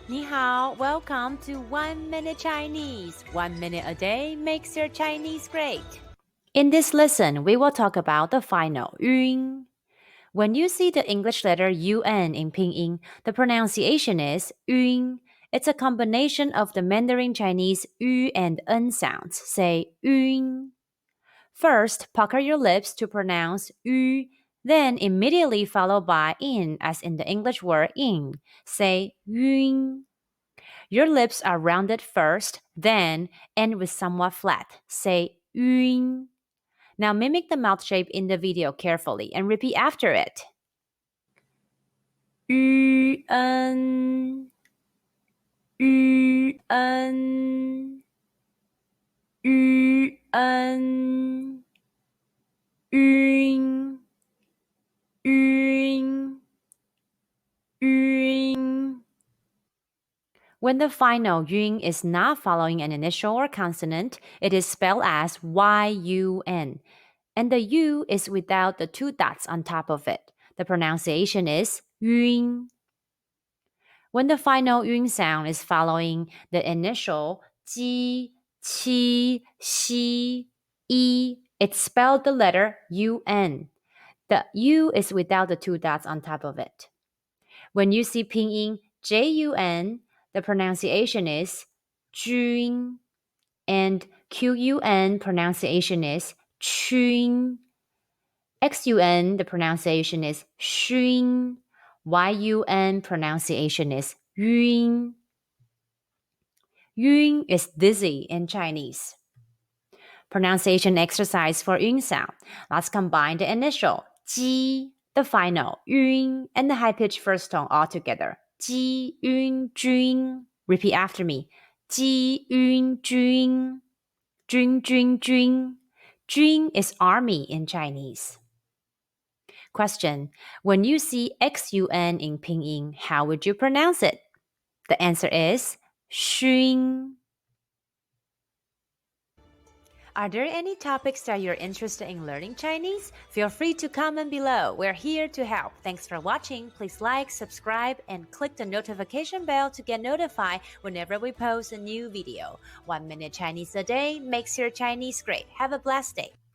你好, welcome to 1 Minute Chinese. 1 minute a day makes your Chinese great. In this lesson, we will talk about the final 晕. When you see the English letter UN in Pinyin, the pronunciation is 晕. It's a combination of the Mandarin Chinese yu and n sounds. Say 晕. First, pucker your lips to pronounce yu, then immediately follow by in, as in the English word in. Say 晕. Your lips are rounded first, then end with somewhat flat. Say 晕. Now mimic the mouth shape in the video carefully and repeat after it. 晕晕晕晕晕晕. When the final yun is not following an initial or consonant, it is spelled as yun, and the u is without the two dots on top of it. The pronunciation is yun. When the final yun sound is following the initial ji, qi, xi, yi, it's spelled the letter un. The u is without the two dots on top of it. When you see pinyin jun, the pronunciation is jun, and qun pronunciation is chun. Xun, the pronunciation is shun. Yun pronunciation is yun. Yun is dizzy in Chinese. Pronunciation exercise for yun sound. Let's combine the initial ji, the final yun, and the high-pitched first tone all together. Ji yun jun. Repeat after me. Ji yun jun. Jun jun jun. Jun is army in Chinese. Question. When you see xun in pinyin, how would you pronounce it? The answer is shun. Are there any topics that you're interested in learning Chinese? Feel free to comment below. We're here to help. Thanks for watching. Please like, subscribe, and click the notification bell to get notified whenever we post a new video. 1 minute Chinese a day makes your Chinese great. Have a blessed day.